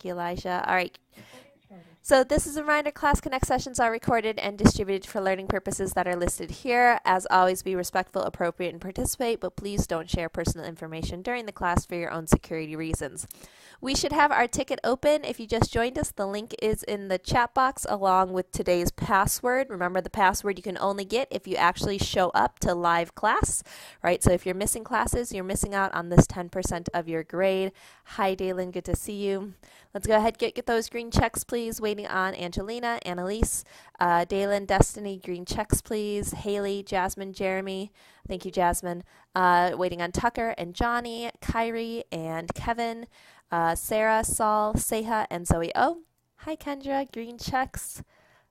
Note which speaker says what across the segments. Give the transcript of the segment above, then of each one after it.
Speaker 1: Thank you, Elijah. All right. So this is a reminder, Class Connect sessions are recorded and distributed for learning purposes that are listed here. As always, be respectful, appropriate, and participate, but please don't share personal information during the class for your own security reasons. We should have our ticket open. If you just joined us, the link is in the chat box along with today's password. Remember, the password you can only get if you actually show up to live class, right? So if you're missing classes, you're missing out on this 10% of your grade. Hi, Dalen, good to see you. Let's go ahead and get those green checks, please. Waiting on Angelina, Annalise, Dalen, Destiny, green checks, please. Haley, Jasmine, Jeremy. Thank you, Jasmine. Waiting on Tucker and Johnny, Kyrie and Kevin, Sarah, Saul, Seha, and Zoe O. Hi, Kendra, green checks.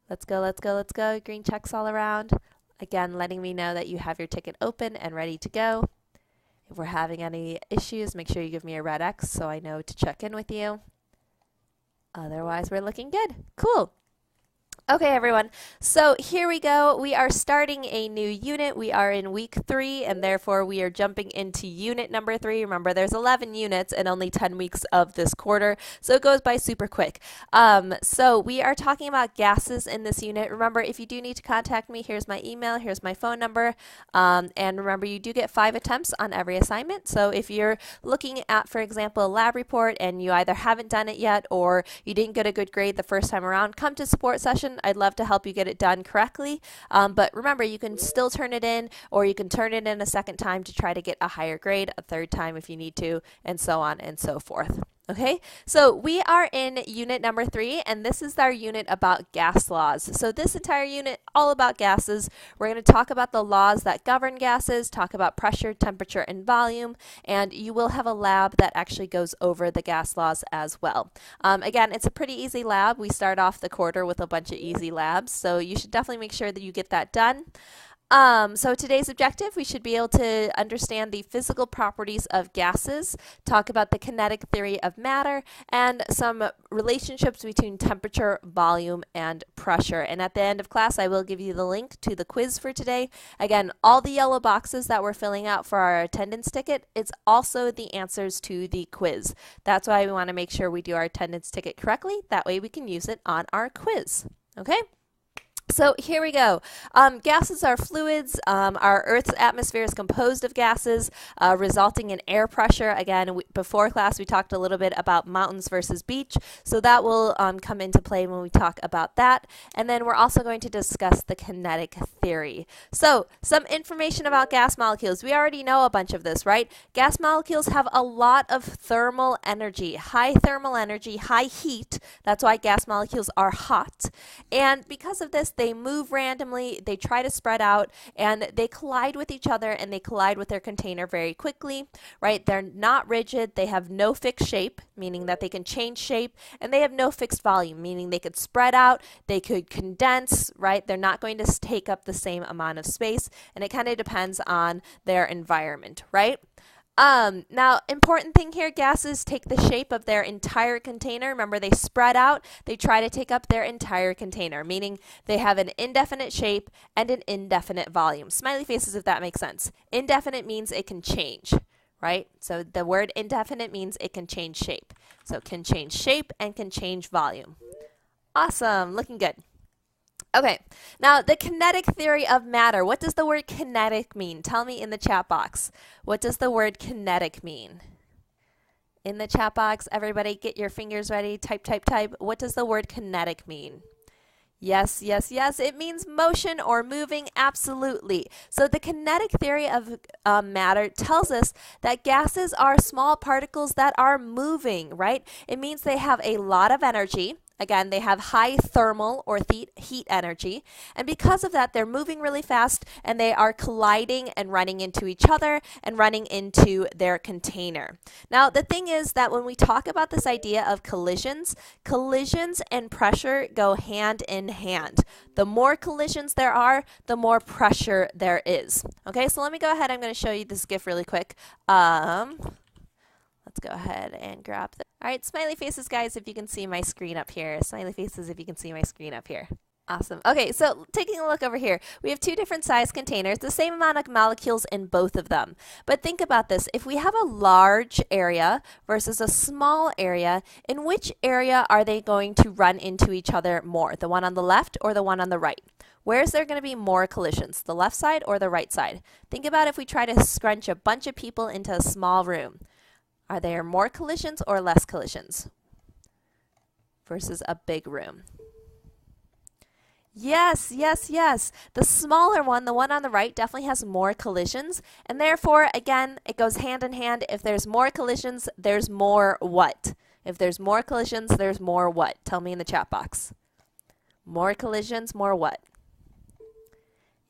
Speaker 1: Let's go, let's go, let's go. Green checks all around. Again, letting me know that you have your ticket open and ready to go. If we're having any issues, make sure you give me a red X so I know to check in with you. Otherwise, we're looking good. Cool. Okay, everyone. So here we go. We are starting a new unit. We are in week 3, and therefore we are jumping into unit number 3. Remember, there's 11 units and only 10 weeks of this quarter, so it goes by super quick. So we are talking about gases in this unit. Remember, if you do need to contact me, here's my email, here's my phone number, and remember, you do get 5 attempts on every assignment. So if you're looking at, for example, a lab report and you either haven't done it yet or you didn't get a good grade the first time around, come to support session. I'd love to help you get it done correctly. But remember, you can still turn it in, or you can turn it in a second time to try to get a higher grade, a third time if you need to, and so on and so forth. Okay, so we are in unit number 3, and this is our unit about gas laws. So this entire unit, all about gases. We're going to talk about the laws that govern gases, talk about pressure, temperature, and volume, and you will have a lab that actually goes over the gas laws as well. Again, it's a pretty easy lab. We start off the quarter with a bunch of easy labs, so you should definitely make sure that you get that done. So today's objective, we should be able to understand the physical properties of gases, talk about the kinetic theory of matter, and some relationships between temperature, volume, and pressure. And at the end of class, I will give you the link to the quiz for today. Again, all the yellow boxes that we're filling out for our attendance ticket, it's also the answers to the quiz. That's why we want to make sure we do our attendance ticket correctly. That way we can use it on our quiz. Okay? So here we go. Gases are fluids. Our Earth's atmosphere is composed of gases, resulting in air pressure. Again, before class we talked a little bit about mountains versus beach, so that will come into play when we talk about that. And then we're also going to discuss the kinetic theory. So some information about gas molecules. We already know a bunch of this, right? Gas molecules have a lot of thermal energy, high thermal energy, high heat. That's why gas molecules are hot. And because of this, they move randomly, they try to spread out, and they collide with each other, and they collide with their container very quickly, right? They're not rigid, they have no fixed shape, meaning that they can change shape, and they have no fixed volume, meaning they could spread out, they could condense, right? They're not going to take up the same amount of space, and it kind of depends on their environment, right? Now, important thing here, gases take the shape of their entire container. Remember, they spread out, they try to take up their entire container, meaning they have an indefinite shape and an indefinite volume. Smiley faces if that makes sense. Indefinite means it can change, right? So the word indefinite means it can change shape. So it can change shape and can change volume. Awesome, looking good. Okay, now the kinetic theory of matter. What does the word kinetic mean? Tell me in the chat box. What does the word kinetic mean? In the chat box, everybody get your fingers ready. Type, type, type. What does the word kinetic mean? Yes, yes, yes. It means motion or moving, absolutely. So the kinetic theory of matter tells us that gases are small particles that are moving, right? It means they have a lot of energy. Again, they have high thermal or heat energy, and because of that, they're moving really fast, and they are colliding and running into each other and running into their container. Now, the thing is that when we talk about this idea of collisions, collisions and pressure go hand in hand. The more collisions there are, the more pressure there is. Okay, so let me go ahead. I'm going to show you this GIF really quick. Let's go ahead and grab this. All right, smiley faces, guys, if you can see my screen up here. Smiley faces if you can see my screen up here. Awesome. Okay, so taking a look over here, we have two different size containers, the same amount of molecules in both of them. But think about this. If we have a large area versus a small area, in which area are they going to run into each other more? The one on the left or the one on the right? Where is there going to be more collisions, the left side or the right side? Think about if we try to scrunch a bunch of people into a small room. Are there more collisions or less collisions versus a big room? Yes, yes, yes. The smaller one, the one on the right, definitely has more collisions. And therefore, again, it goes hand in hand. If there's more collisions, there's more what? If there's more collisions, there's more what? Tell me in the chat box. More collisions, more what?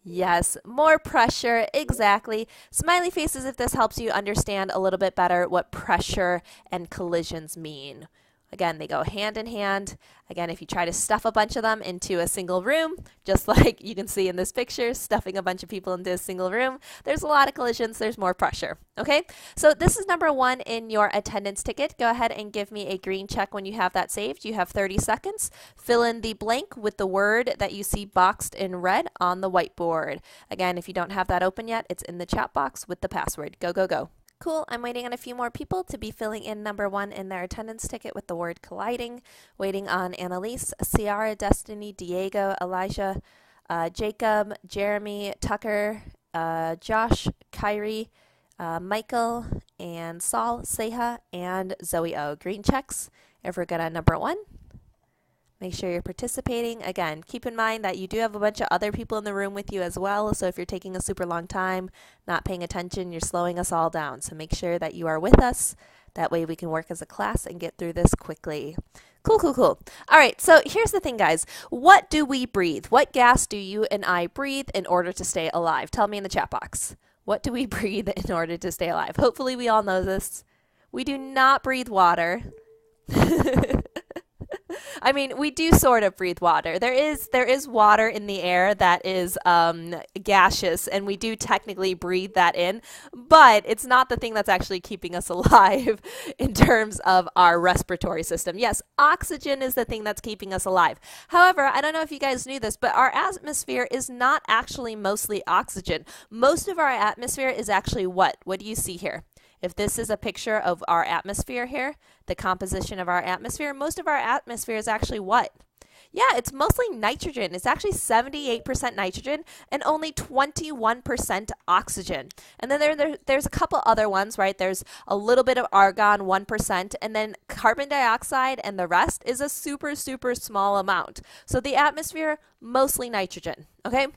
Speaker 1: Yes, more pressure, exactly. Smiley faces if this helps you understand a little bit better what pressure and collisions mean. Again, they go hand in hand. Again, if you try to stuff a bunch of them into a single room, just like you can see in this picture, stuffing a bunch of people into a single room, there's a lot of collisions, there's more pressure. Okay, so this is number 1 in your attendance ticket. Go ahead and give me a green check when you have that saved. You have 30 seconds. Fill in the blank with the word that you see boxed in red on the whiteboard. Again, if you don't have that open yet, it's in the chat box with the password. Go, go, go. Cool. I'm waiting on a few more people to be filling in number 1 in their attendance ticket with the word colliding. Waiting on Annalise, Ciara, Destiny, Diego, Elijah, Jacob, Jeremy, Tucker, Josh, Kyrie, Michael, and Saul, Seha, and Zoe O. Green checks if we're good on number 1. Make sure you're participating. Again, keep in mind that you do have a bunch of other people in the room with you as well, so if you're taking a super long time, not paying attention, you're slowing us all down. So make sure that you are with us. That way we can work as a class and get through this quickly. Cool, cool, cool. All right, so here's the thing, guys. What do we breathe? What gas do you and I breathe in order to stay alive? Tell me in the chat box. What do we breathe in order to stay alive? Hopefully we all know this. We do not breathe water. I mean, we do sort of breathe water. There is water in the air that is gaseous, and we do technically breathe that in, but it's not the thing that's actually keeping us alive in terms of our respiratory system. Yes, oxygen is the thing that's keeping us alive. However, I don't know if you guys knew this, but our atmosphere is not actually mostly oxygen. Most of our atmosphere is actually what? What do you see here? If this is a picture of our atmosphere here, the composition of our atmosphere, most of our atmosphere is actually what? Yeah, it's mostly nitrogen. It's actually 78% nitrogen and only 21% oxygen. And then there's a couple other ones, right? There's a little bit of argon, 1%, and then carbon dioxide, and the rest is a super, super small amount. So the atmosphere, mostly nitrogen, okay?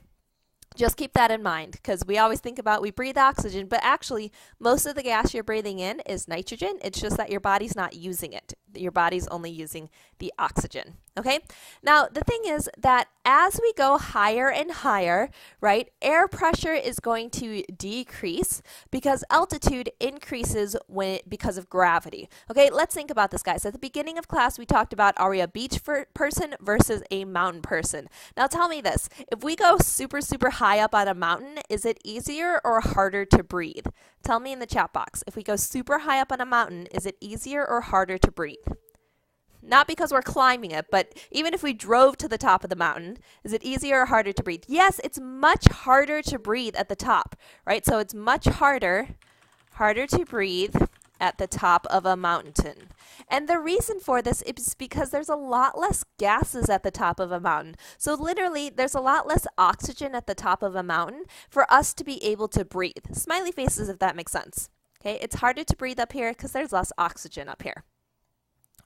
Speaker 1: Just keep that in mind, because we always think about we breathe oxygen, but actually most of the gas you're breathing in is nitrogen. It's just that your body's not using it. Your body's only using the oxygen. Okay? Now, the thing is that as we go higher and higher, right, air pressure is going to decrease because altitude increases because of gravity. Okay, let's think about this, guys. At the beginning of class, we talked about, are we a beach person versus a mountain person? Now, tell me this. If we go super, super high up on a mountain, is it easier or harder to breathe? Tell me in the chat box. If we go super high up on a mountain, is it easier or harder to breathe? Not because we're climbing it, but even if we drove to the top of the mountain, is it easier or harder to breathe? Yes, it's much harder to breathe at the top, right? So it's much harder to breathe at the top of a mountain. And the reason for this is because there's a lot less gases at the top of a mountain. So literally, there's a lot less oxygen at the top of a mountain for us to be able to breathe. Smiley faces if that makes sense. Okay, it's harder to breathe up here because there's less oxygen up here.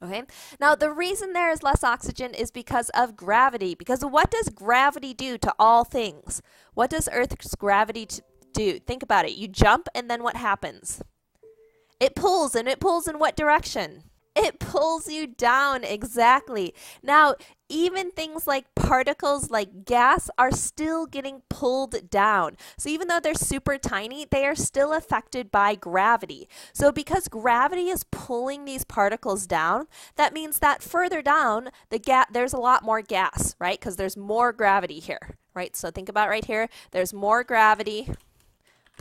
Speaker 1: Okay, now the reason there is less oxygen is because of gravity. Because what does gravity do to all things? What does Earth's gravity do? Think about it. You jump and then what happens? It pulls, and it pulls in what direction? It pulls you down, exactly. Now, even things like particles like gas are still getting pulled down. So even though they're super tiny, they are still affected by gravity. So because gravity is pulling these particles down, that means that further down, there's a lot more gas, right? Because there's more gravity here, right? So think about right here, there's more gravity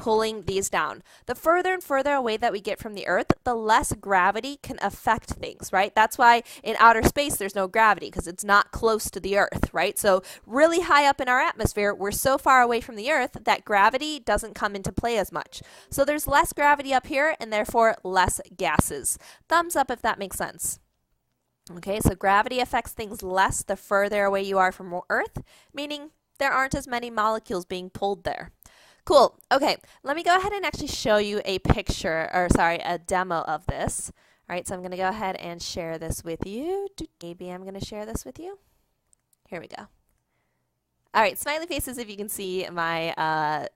Speaker 1: pulling these down. The further and further away that we get from the Earth, the less gravity can affect things, right? That's why in outer space there's no gravity, because it's not close to the Earth, right? So really high up in our atmosphere, we're so far away from the Earth that gravity doesn't come into play as much. So there's less gravity up here and therefore less gases. Thumbs up if that makes sense. Okay, so gravity affects things less the further away you are from Earth, meaning there aren't as many molecules being pulled there. Cool. Okay, let me go ahead and actually show you a picture, or sorry, a demo of this. All right, so I'm going to go ahead and share this with you. Maybe I'm going to share this with you. Here we go. All right, smiley faces if you can see my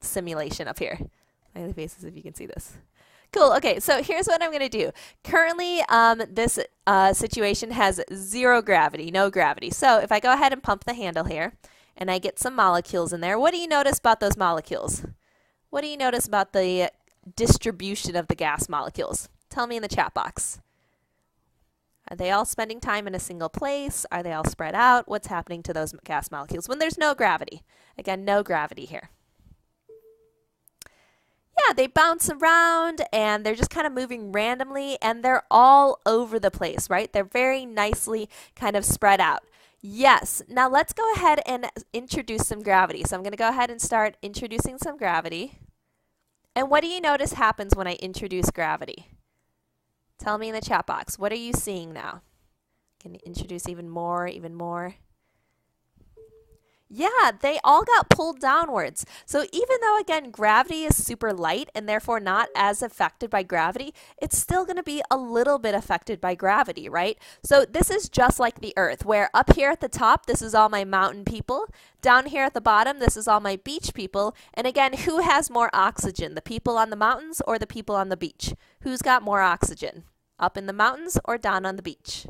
Speaker 1: simulation up here. Smiley faces if you can see this. Cool. Okay, so here's what I'm going to do. Currently, this situation has zero gravity, no gravity. So if I go ahead and pump the handle here, and I get some molecules in there, what do you notice about those molecules? What do you notice about the distribution of the gas molecules? Tell me in the chat box. Are they all spending time in a single place? Are they all spread out? What's happening to those gas molecules when there's no gravity? Again, no gravity here. Yeah, they bounce around and they're just kind of moving randomly and they're all over the place, right? They're very nicely kind of spread out. Yes, now let's go ahead and introduce some gravity. So I'm going to go ahead and start introducing some gravity. And what do you notice happens when I introduce gravity? Tell me in the chat box. What are you seeing now? Can you introduce even more, even more? Yeah, they all got pulled downwards. So even though, again, gravity is super light and therefore not as affected by gravity, it's still going to be a little bit affected by gravity, right? So this is just like the Earth, where up here at the top, this is all my mountain people. Down here at the bottom, this is all my beach people. And again, who has more oxygen, the people on the mountains or the people on the beach? Who's got more oxygen? Up in the mountains or down on the beach?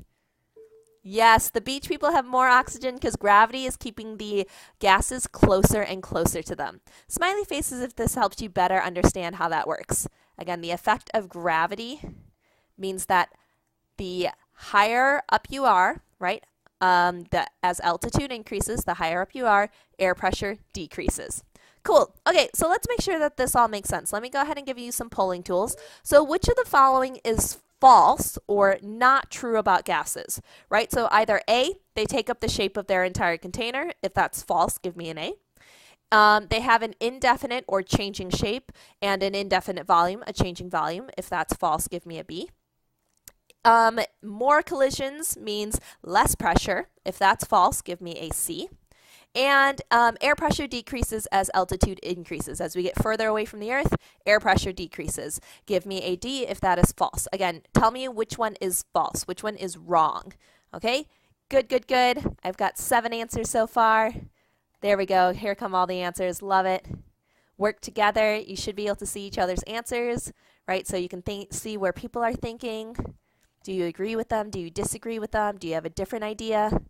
Speaker 1: Yes, the beach people have more oxygen because gravity is keeping the gases closer and closer to them. Smiley faces if this helps you better understand how that works. Again, the effect of gravity means that the higher up you are, right, as altitude increases, the higher up you are, air pressure decreases. Cool. Okay, so let's make sure that this all makes sense. Let me go ahead and give you some polling tools. So which of the following is false or not true about gases, right? So either A, they take up the shape of their entire container. If that's false, give me an A. They have an indefinite or changing shape and an indefinite volume, a changing volume. If that's false, give me a B. More collisions means less pressure. If that's false, give me a C. And air pressure decreases as altitude increases. As we get further away from the Earth, air pressure decreases. Give me a D if that is false. Again, tell me which one is false, which one is wrong. Okay? Good, good, good. I've got 7 answers so far. There we go. Here come all the answers. Love it. Work together. You should be able to see each other's answers, right? So you can see where people are thinking. Do you agree with them? Do you disagree with them? Do you have a different idea?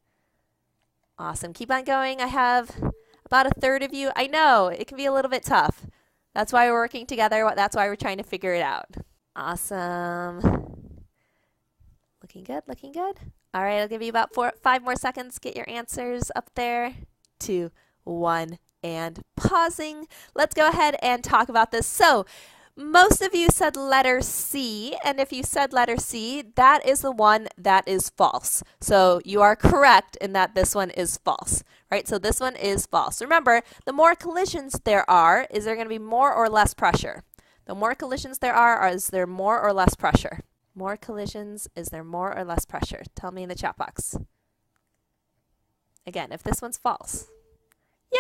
Speaker 1: Awesome. Keep on going. I have about a third of you. I know it can be a little bit tough. That's why we're working together. That's why we're trying to figure it out. Awesome. Looking good, looking good. All right, I'll give you about 5 more seconds. Get your answers up there. 2, 1, and pausing. Let's go ahead and talk about this. So, most of you said letter C, and if you said letter C, that is the one that is false. So you are correct in that this one is false, right? So this one is false. Remember, the more collisions there are, is there going to be more or less pressure? The more collisions there are, is there more or less pressure? More collisions, is there more or less pressure? Tell me in the chat box. Again, if this one's false.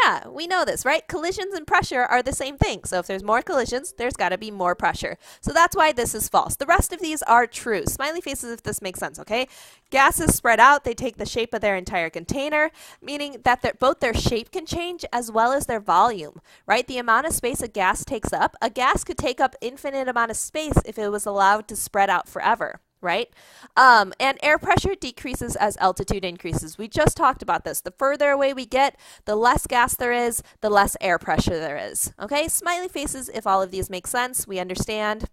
Speaker 1: Yeah, we know this, right? Collisions and pressure are the same thing. So if there's more collisions, there's got to be more pressure. So that's why this is false. The rest of these are true. Smiley faces if this makes sense, okay? Gases spread out. They take the shape of their entire container, meaning that both their shape can change as well as their volume, right? The amount of space a gas takes up, a gas could take up infinite amount of space if it was allowed to spread out forever. Right? And air pressure decreases as altitude increases. We just talked about this. The further away we get, the less gas there is, the less air pressure there is. Okay? Smiley faces if all of these make sense. We understand.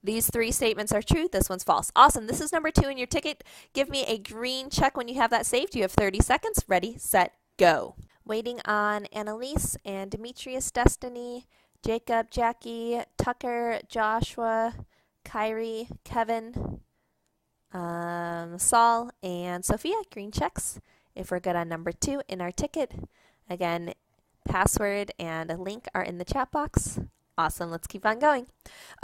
Speaker 1: These 3 statements are true. This one's false. Awesome. This is number 2 in your ticket. Give me a green check when you have that saved. You have 30 seconds. Ready, set, go. Waiting on Annalise and Demetrius Destiny Jacob, Jackie, Tucker, Joshua, Kyrie, Kevin, Saul, and Sophia. Green checks if we're good on number 2 in our ticket. Again, password and a link are in the chat box. Awesome, let's keep on going.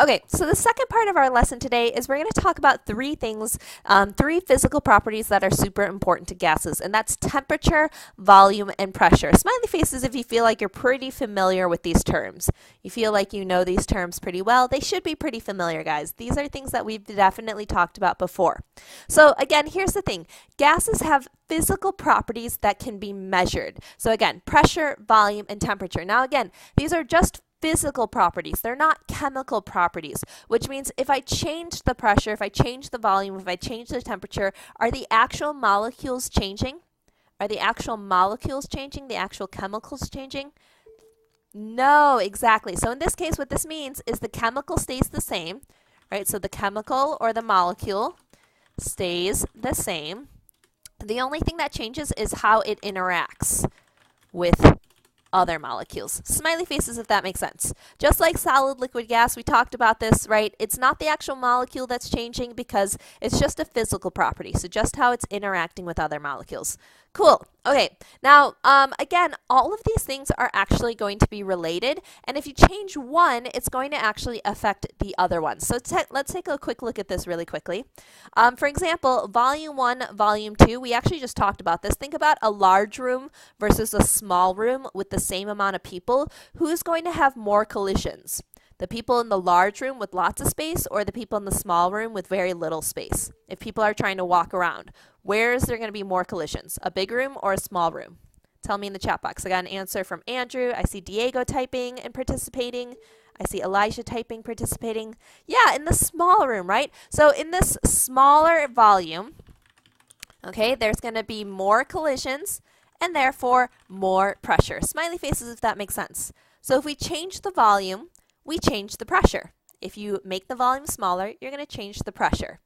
Speaker 1: Okay, so the second part of our lesson today is we're going to talk about 3 things, 3 physical properties that are super important to gases, and that's temperature, volume, and pressure. Smiley faces if you feel like you're pretty familiar with these terms. You feel like you know these terms pretty well. They should be pretty familiar, guys. These are things that we've definitely talked about before. So again, here's the thing. Gases have physical properties that can be measured. So again, pressure, volume, and temperature. Now again, these are just physical properties. They're not chemical properties, which means if I change the pressure, if I change the volume, if I change the temperature, are the actual molecules changing? Are the actual molecules changing? The actual chemicals changing? No, exactly. So in this case, what this means is the chemical stays the same, right? So the chemical or the molecule stays the same. The only thing that changes is how it interacts with other molecules. Smiley faces if that makes sense. Just like solid, liquid, gas, we talked about this, right? It's not the actual molecule that's changing because it's just a physical property. So just how it's interacting with other molecules. Cool. Okay, now again, all of these things are actually going to be related, and if you change one, it's going to actually affect the other one. So let's take a quick look at this really quickly. For example, volume 1, volume 2, we actually just talked about this. Think about a large room versus a small room with the same amount of people. Who's going to have more collisions? The people in the large room with lots of space or the people in the small room with very little space? If people are trying to walk around, where is there going to be more collisions? A big room or a small room? Tell me in the chat box. I got an answer from Andrew. I see Diego typing and participating. I see Elijah typing, participating. Yeah, in the small room, right? So in this smaller volume, okay, there's going to be more collisions and therefore more pressure. Smiley faces if that makes sense. So if we change the volume, we change the pressure. If you make the volume smaller, you're going to change the pressure.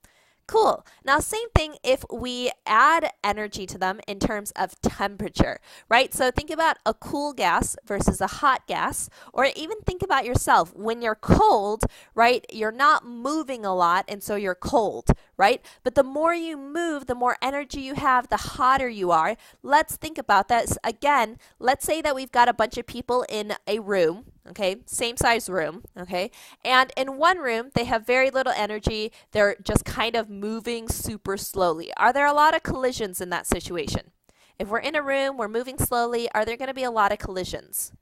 Speaker 1: Cool. Now, same thing if we add energy to them in terms of temperature, right? So think about a cool gas versus a hot gas, or even think about yourself. When you're cold, right, you're not moving a lot, and so you're cold, right? But the more you move, the more energy you have, the hotter you are. Let's think about that. Again, let's say that we've got a bunch of people in a room, okay, same size room, okay, and in one room they have very little energy, they're just kind of moving super slowly. Are there a lot of collisions in that situation? If we're in a room, we're moving slowly, are there going to be a lot of collisions?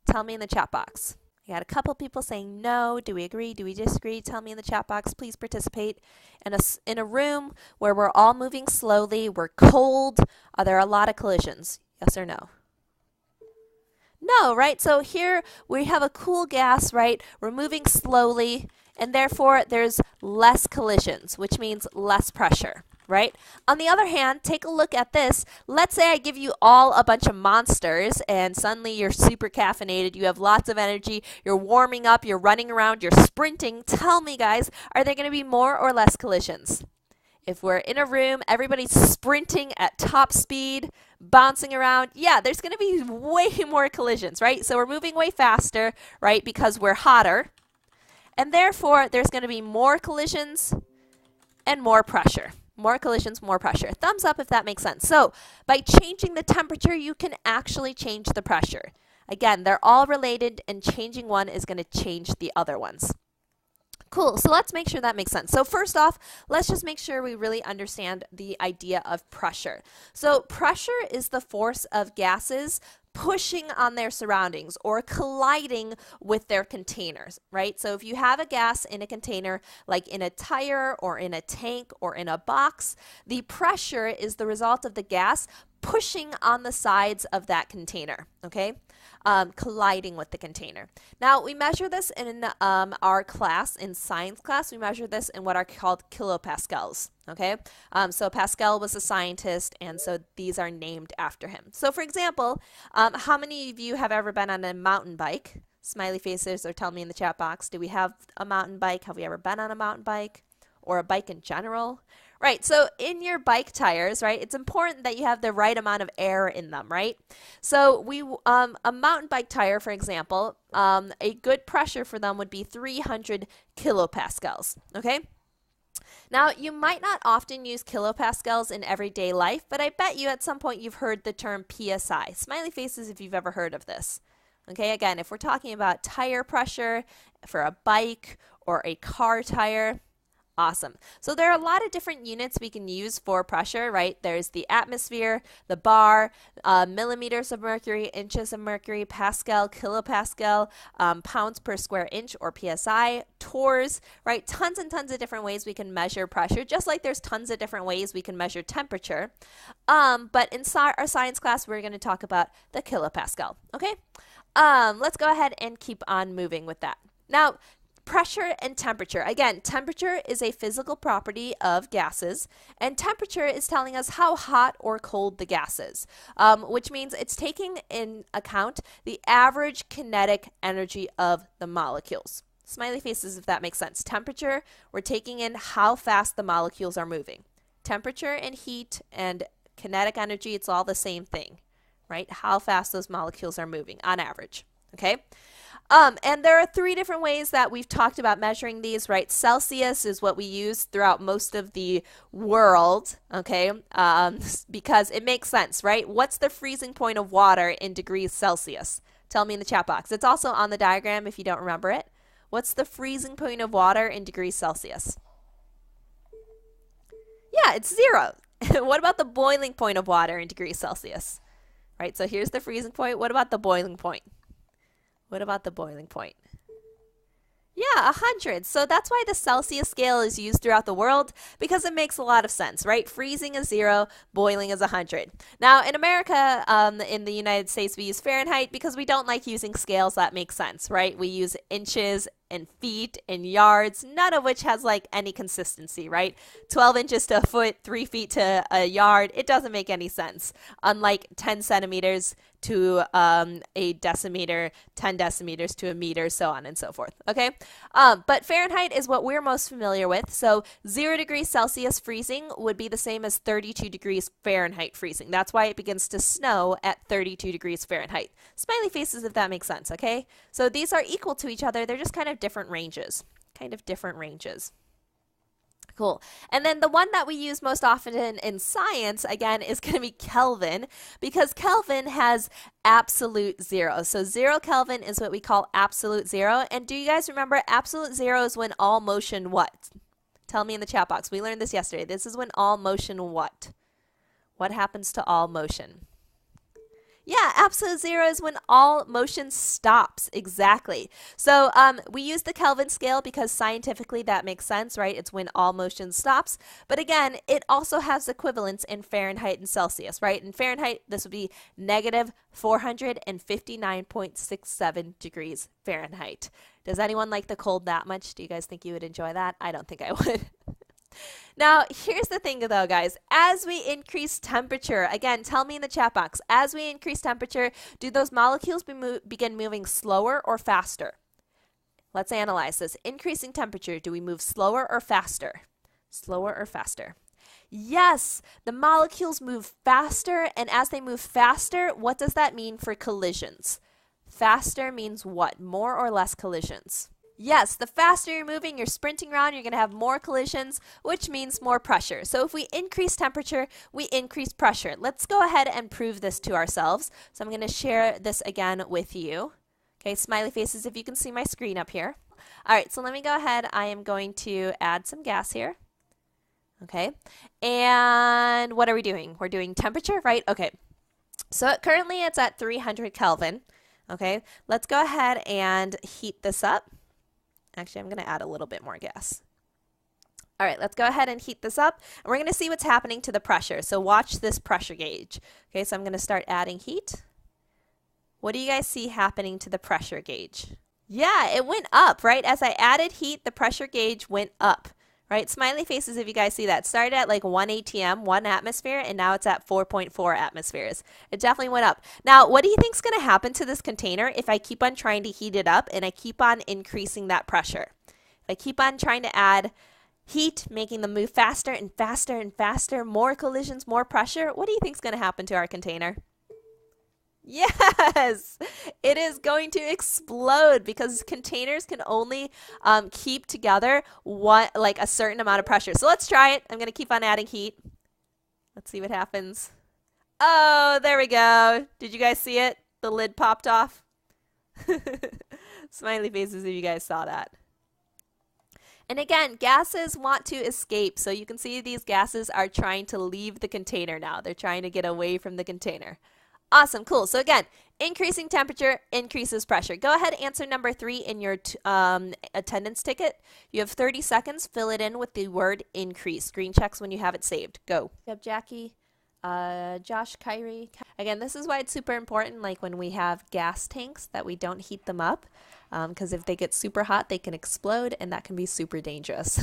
Speaker 1: Tell me in the chat box. I got a couple people saying no. Do we agree? Do we disagree? Tell me in the chat box. Please participate. In a room where we're all moving slowly, we're cold, are there a lot of collisions? Yes or no? No, right? So here we have a cool gas, right? We're moving slowly, and therefore there's less collisions, which means less pressure, right? On the other hand, take a look at this. Let's say I give you all a bunch of monsters, and suddenly you're super caffeinated, you have lots of energy, you're warming up, you're running around, you're sprinting. Tell me, guys, are there going to be more or less collisions? If we're in a room, everybody's sprinting at top speed, bouncing around, yeah, there's going to be way more collisions, right? So we're moving way faster, right, because we're hotter. And therefore, there's going to be more collisions and more pressure. More collisions, more pressure. Thumbs up if that makes sense. So by changing the temperature, you can actually change the pressure. Again, they're all related, and changing one is going to change the other ones. Cool, so let's make sure that makes sense. So first off, let's just make sure we really understand the idea of pressure. So pressure is the force of gases pushing on their surroundings or colliding with their containers, right? So if you have a gas in a container, like in a tire or in a tank or in a box, the pressure is the result of the gas pushing on the sides of that container, okay? Colliding with the container. Now, we measure this in our class, in science class. We measure this in what are called kilopascals, okay? So Pascal was a scientist, and so these are named after him. So, for example, how many of you have ever been on a mountain bike? Smiley faces, or tell me in the chat box. Do we have a mountain bike? Have we ever been on a mountain bike? Or a bike in general? Right, so in your bike tires, right, it's important that you have the right amount of air in them, right? So a mountain bike tire, for example, a good pressure for them would be 300 kilopascals, okay? Now, you might not often use kilopascals in everyday life, but I bet you at some point you've heard the term PSI. Smiley faces if you've ever heard of this. Okay, again, if we're talking about tire pressure for a bike or a car tire, awesome. So there are a lot of different units we can use for pressure, right? There's the atmosphere, the bar, millimeters of mercury, inches of mercury, pascal, kilopascal, pounds per square inch or PSI, torrs, right? Tons and tons of different ways we can measure pressure, just like there's tons of different ways we can measure temperature. But in our science class, we're going to talk about the kilopascal, okay? Let's go ahead and keep on moving with that. Now, pressure and temperature. Again, temperature is a physical property of gases, and temperature is telling us how hot or cold the gas is, which means it's taking in account the average kinetic energy of the molecules. Smiley faces if that makes sense. Temperature, we're taking in how fast the molecules are moving. Temperature and heat and kinetic energy, it's all the same thing, right? How fast those molecules are moving on average, okay? And there are three different ways that we've talked about measuring these, right? Celsius is what we use throughout most of the world, okay? Because it makes sense, right? What's the freezing point of water in degrees Celsius? Tell me in the chat box. It's also on the diagram if you don't remember it. What's the freezing point of water in degrees Celsius? Yeah, it's 0. What about the boiling point of water in degrees Celsius? Right, so here's the freezing point. What about the boiling point? What about the boiling point? Yeah, 100. So that's why the Celsius scale is used throughout the world, because it makes a lot of sense, right? Freezing is 0, boiling is 100. Now, in America, in the United States, we use Fahrenheit because we don't like using scales that make sense, right? We use inches and feet and yards, none of which has like any consistency, right? 12 inches to a foot, 3 feet to a yard, it doesn't make any sense. Unlike 10 centimeters to a decimeter, 10 decimeters to a meter, so on and so forth, okay? But Fahrenheit is what we're most familiar with. So 0 degrees Celsius freezing would be the same as 32 degrees Fahrenheit freezing. That's why it begins to snow at 32 degrees Fahrenheit. Smiley faces if that makes sense, okay? So these are equal to each other. They're just kind of different ranges, Cool. And then the one that we use most often in science, again, is going to be Kelvin, because Kelvin has absolute 0. So 0 Kelvin is what we call absolute 0. And do you guys remember absolute 0 is when all motion what? Tell me in the chat box. We learned this yesterday. This is when all motion what? What happens to all motion? Yeah, absolute 0 is when all motion stops. Exactly. So we use the Kelvin scale because scientifically that makes sense, right? It's when all motion stops. But again, it also has equivalents in Fahrenheit and Celsius, right? In Fahrenheit, this would be negative 459.67 degrees Fahrenheit. Does anyone like the cold that much? Do you guys think you would enjoy that? I don't think I would. Now, here's the thing though, guys. As we increase temperature, again, tell me in the chat box, as we increase temperature, do those molecules begin moving slower or faster? Let's analyze this. Increasing temperature, do we move slower or faster? Slower or faster? Yes, the molecules move faster, and as they move faster, what does that mean for collisions? Faster means what? More or less collisions? Yes, the faster you're moving, you're sprinting around, you're going to have more collisions, which means more pressure. So if we increase temperature, we increase pressure. Let's go ahead and prove this to ourselves. So I'm going to share this again with you. Okay, smiley faces if you can see my screen up here. All right, so let me go ahead. I am going to add some gas here. Okay, and what are we doing? We're doing temperature, right? Okay, so currently it's at 300 Kelvin. Okay, let's go ahead and heat this up. Actually, I'm going to add a little bit more gas. All right, let's go ahead and heat this up, and we're going to see what's happening to the pressure. So watch this pressure gauge. Okay, so I'm going to start adding heat. What do you guys see happening to the pressure gauge? Yeah, it went up, right? As I added heat, the pressure gauge went up, right? Smiley faces if you guys see that. Started at like 1 atm, 1 atmosphere, and now it's at 4.4 atmospheres. It definitely went up. Now, what do you think is going to happen to this container if I keep on trying to heat it up and I keep on increasing that pressure? If I keep on trying to add Heat making them move faster and faster and faster, more collisions, more pressure. What do you think is going to happen to our container? Yes, it is going to explode because containers can only keep together like a certain amount of pressure. So let's try it. I'm going to keep on adding heat. Let's see what happens. Oh, there we go. Did you guys see it? The lid popped off. Smiley faces if you guys saw that. And again, gases want to escape. So you can see these gases are trying to leave the container now. They're trying to get away from the container. Awesome, cool. So again, increasing temperature increases pressure. Go ahead, answer number 3 in your attendance ticket. You have 30 seconds. Fill it in with the word increase. Green checks when you have it saved. Go. You have Jackie, Josh, Kyrie. Again, this is why it's super important, like when we have gas tanks, that we don't heat them up, because if they get super hot, they can explode, and that can be super dangerous.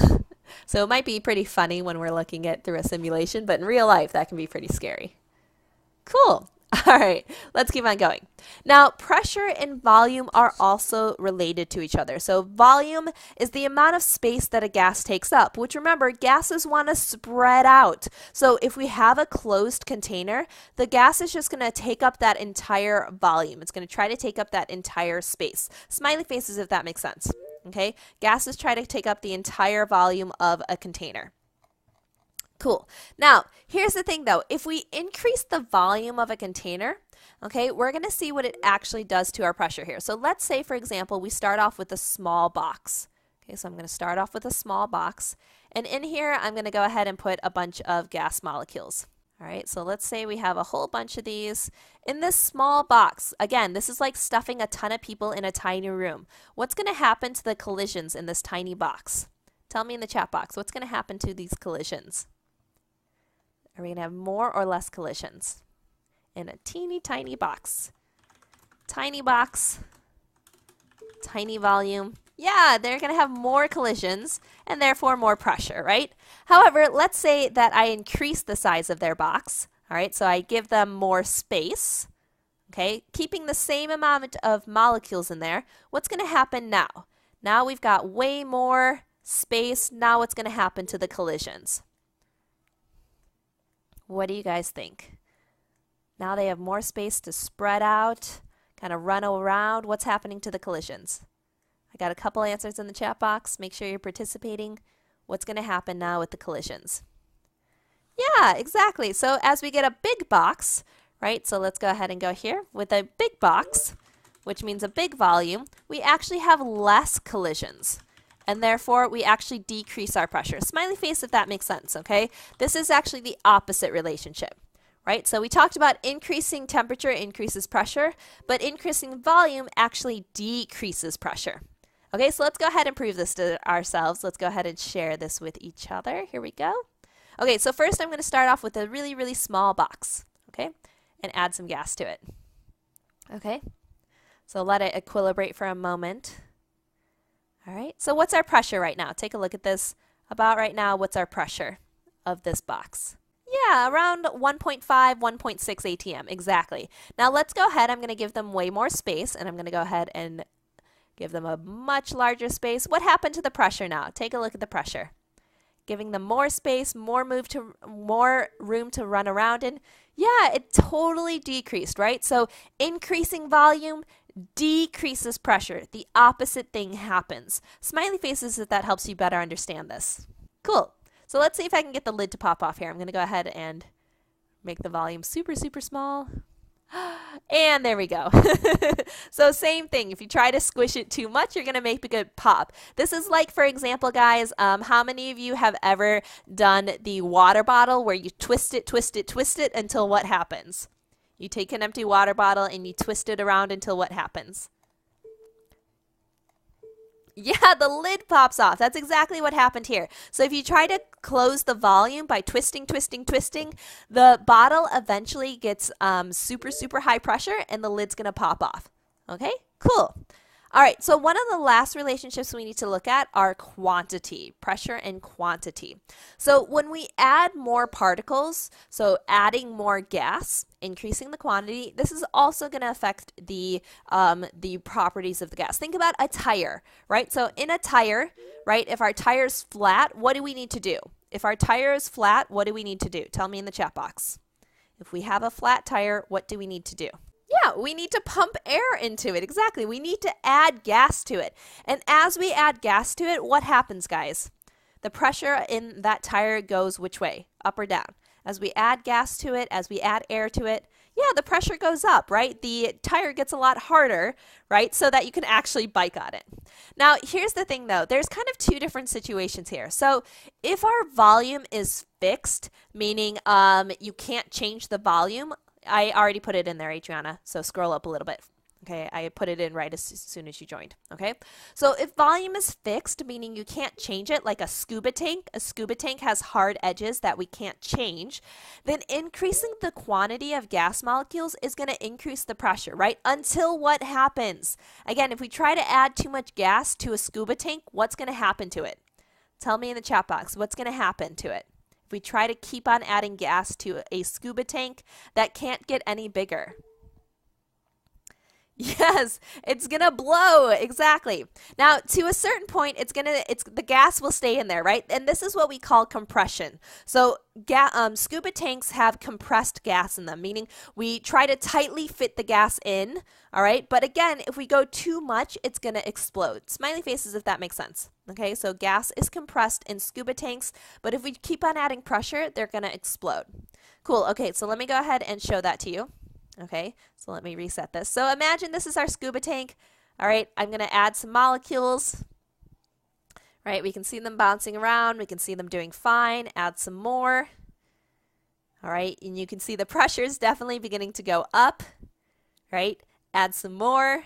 Speaker 1: So it might be pretty funny when we're looking at through a simulation, but in real life, that can be pretty scary. Cool. All right, let's keep on going. Now, pressure and volume are also related to each other. So volume is the amount of space that a gas takes up, which remember, gases want to spread out. So if we have a closed container, the gas is just going to take up that entire volume. It's going to try to take up that entire space. Smiley faces if that makes sense. Okay, gases try to take up the entire volume of a container. Cool. Now, here's the thing though. If we increase the volume of a container, okay, we're going to see what it actually does to our pressure here. So let's say, for example, we start off with a small box. Okay, so I'm going to start off with a small box. And in here, I'm going to go ahead and put a bunch of gas molecules. All right, so let's say we have a whole bunch of these in this small box. Again, this is like stuffing a ton of people in a tiny room. What's going to happen to the collisions in this tiny box? Tell me in the chat box, what's going to happen to these collisions? Are we going to have more or less collisions in a teeny tiny box? Tiny box, tiny volume. Yeah, they're going to have more collisions and therefore more pressure, right? However, let's say that I increase the size of their box. All right, so I give them more space, okay, keeping the same amount of molecules in there. What's going to happen now? Now we've got way more space. Now what's going to happen to the collisions? What do you guys think? Now they have more space to spread out, kind of run around. What's happening to the collisions? I got a couple answers in the chat box. Make sure you're participating. What's going to happen now with the collisions? Yeah, exactly. So as we get a big box, right? So let's go ahead and go here with a big box, which means a big volume. We actually have less collisions. And therefore, we actually decrease our pressure. Smiley face if that makes sense, okay? This is actually the opposite relationship, right? So we talked about increasing temperature increases pressure, but increasing volume actually decreases pressure. Okay, so let's go ahead and prove this to ourselves. Let's go ahead and share this with each other. Here we go. Okay, so first I'm going to start off with a really, really small box, okay? And add some gas to it. Okay, so let it equilibrate for a moment. All right, so what's our pressure right now? Take a look at this. About right now, what's our pressure of this box? Yeah, around 1.5, 1.6 atm, exactly. Now let's go ahead. I'm going to give them way more space, and I'm going to go ahead and give them a much larger space. What happened to the pressure now? Take a look at the pressure. Giving them more space, more room to run around in. Yeah, it totally decreased, right? So increasing volume decreases pressure. The opposite thing happens. Smiley faces if that helps you better understand this. Cool. So let's see if I can get the lid to pop off here. I'm going to go ahead and make the volume super, super small. And there we go. So same thing. If you try to squish it too much, you're going to make a good pop. This is like, for example, guys, how many of you have ever done the water bottle where you twist it, twist it, twist it until what happens? You take an empty water bottle and you twist it around until what happens? Yeah, the lid pops off. That's exactly what happened here. So if you try to close the volume by twisting, twisting, twisting, the bottle eventually gets super, super high pressure and the lid's going to pop off. Okay, cool. All right, so one of the last relationships we need to look at are quantity, pressure and quantity. So when we add more particles, so adding more gas, increasing the quantity, this is also going to affect the properties of the gas. Think about a tire, right? So in a tire, right, if our tire is flat, what do we need to do? If our tire is flat, what do we need to do? Tell me in the chat box. If we have a flat tire, what do we need to do? Yeah, we need to pump air into it. Exactly. We need to add gas to it. And as we add gas to it, what happens, guys? The pressure in that tire goes which way? Up or down? As we add gas to it, as we add air to it, yeah, the pressure goes up, right? The tire gets a lot harder, right? So that you can actually bike on it. Now, here's the thing though. There's kind of two different situations here. So if our volume is fixed, meaning you can't change the volume, I already put it in there, Adriana, so scroll up a little bit. Okay, I put it in right as soon as you joined. Okay, so if volume is fixed, meaning you can't change it, like a scuba tank has hard edges that we can't change, then increasing the quantity of gas molecules is going to increase the pressure, right? Until what happens? Again, if we try to add too much gas to a scuba tank, what's going to happen to it? Tell me in the chat box, what's going to happen to it? If we try to keep on adding gas to a scuba tank, that can't get any bigger. Yes, it's gonna blow. Exactly. Now, to a certain point, the gas will stay in there, right? And this is what we call compression. So, scuba tanks have compressed gas in them, meaning we try to tightly fit the gas in. All right. But again, if we go too much, it's gonna explode. Smiley faces if that makes sense. Okay. So gas is compressed in scuba tanks, but if we keep on adding pressure, they're gonna explode. Cool. Okay. So let me go ahead and show that to you. Okay, so let me reset this. So imagine this is our scuba tank. All right, I'm going to add some molecules. Right, we can see them bouncing around. We can see them doing fine. Add some more. All right, and you can see the pressure is definitely beginning to go up. Right, add some more.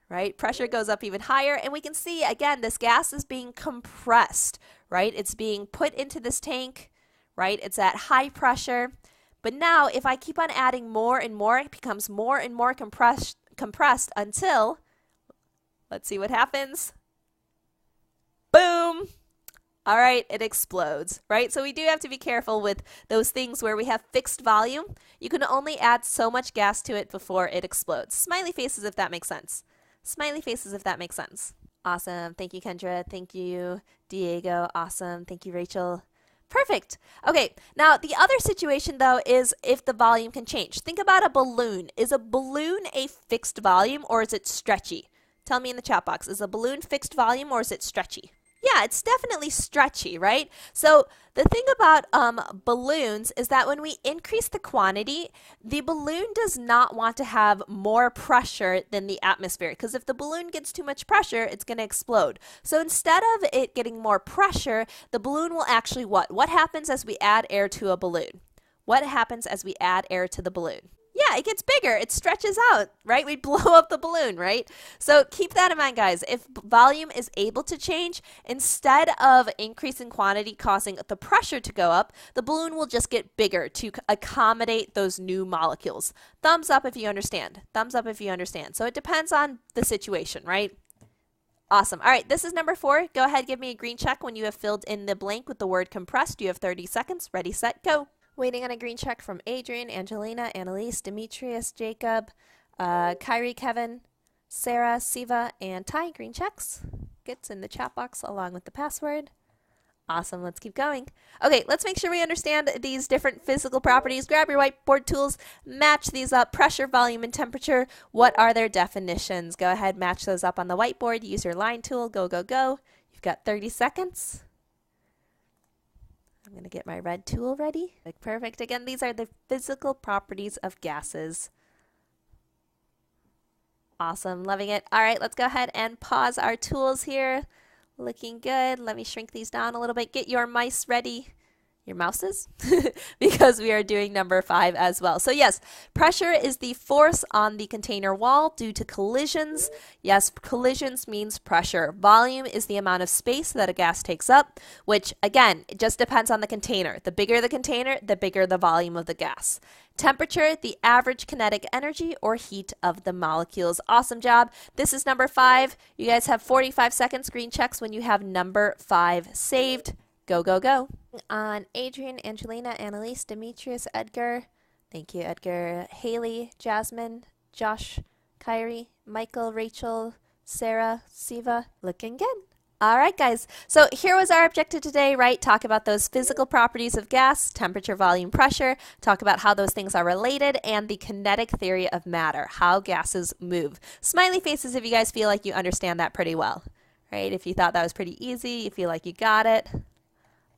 Speaker 1: Right, pressure goes up even higher. And we can see, again, this gas is being compressed. Right, it's being put into this tank. Right, it's at high pressure. But now, if I keep on adding more and more, it becomes more and more compressed until, let's see what happens. Boom! All right, it explodes, right? So we do have to be careful with those things where we have fixed volume. You can only add so much gas to it before it explodes. Smiley faces if that makes sense. Smiley faces if that makes sense. Awesome. Thank you, Kendra. Thank you, Diego. Awesome. Thank you, Rachel. Perfect. Okay, now the other situation though is if the volume can change. Think about a balloon. Is a balloon a fixed volume or is it stretchy? Tell me in the chat box. Is a balloon fixed volume or is it stretchy? Yeah, it's definitely stretchy, right? So the thing about balloons is that when we increase the quantity, the balloon does not want to have more pressure than the atmosphere, because if the balloon gets too much pressure, it's going to explode. So instead of it getting more pressure, the balloon will actually what? What happens as we add air to a balloon? What happens as we add air to the balloon? Yeah, it gets bigger. It stretches out, right? We blow up the balloon, right? So keep that in mind, guys. If volume is able to change, instead of increasing quantity causing the pressure to go up, the balloon will just get bigger to accommodate those new molecules. Thumbs up if you understand. Thumbs up if you understand. So it depends on the situation, right? Awesome. All right, this is number 4. Go ahead, give me a green check when you have filled in the blank with the word compressed. You have 30 seconds. Ready, set, go. Waiting on a green check from Adrian, Angelina, Annalise, Demetrius, Jacob, Kyrie, Kevin, Sarah, Siva, and Ty. Green checks. Gets in the chat box along with the password. Awesome. Let's keep going. Okay, let's make sure we understand these different physical properties. Grab your whiteboard tools, match these up. Pressure, volume, and temperature. What are their definitions? Go ahead, match those up on the whiteboard. Use your line tool. Go, go, go. You've got 30 seconds. I'm going to get my red tool ready. Perfect. Again, these are the physical properties of gases. Awesome. Loving it. All right, let's go ahead and pause our tools here. Looking good. Let me shrink these down a little bit. Get your mice ready. Your mouses? Because we are doing number 5 as well. So yes, pressure is the force on the container wall due to collisions. Yes, collisions means pressure. Volume is the amount of space that a gas takes up, which again, it just depends on the container. The bigger the container, the bigger the volume of the gas. Temperature, the average kinetic energy or heat of the molecules. Awesome job. This is number 5. You guys have 45-second screen checks when you have number 5 saved. Go, go, go. On Adrian, Angelina, Annalise, Demetrius, Edgar. Thank you, Edgar. Haley, Jasmine, Josh, Kyrie, Michael, Rachel, Sarah, Siva. Looking good. All right, guys. So here was our objective today, right? Talk about those physical properties of gas, temperature, volume, pressure. Talk about how those things are related and the kinetic theory of matter, how gases move. Smiley faces if you guys feel like you understand that pretty well, right? If you thought that was pretty easy, you feel like you got it.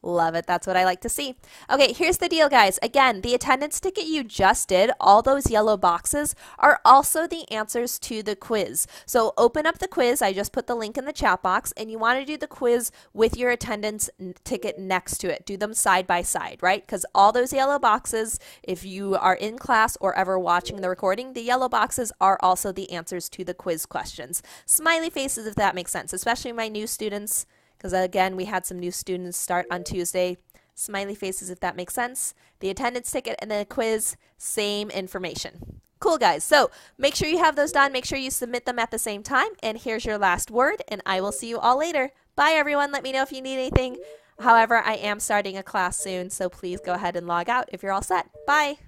Speaker 1: Love it. That's what I like to see. Okay, here's the deal, guys. Again, the attendance ticket you just did, all those yellow boxes, are also the answers to the quiz. So open up the quiz. I just put the link in the chat box, and you want to do the quiz with your attendance ticket next to it. Do them side by side, right? Because all those yellow boxes, if you are in class or ever watching the recording, the yellow boxes are also the answers to the quiz questions. Smiley faces if that makes sense, especially my new students. Because again, we had some new students start on Tuesday. Smiley faces if that makes sense. The attendance ticket and the quiz, same information. Cool, guys. So make sure you have those done. Make sure you submit them at the same time. And here's your last word, and I will see you all later. Bye, everyone. Let me know if you need anything. However, I am starting a class soon, so please go ahead and log out if you're all set. Bye.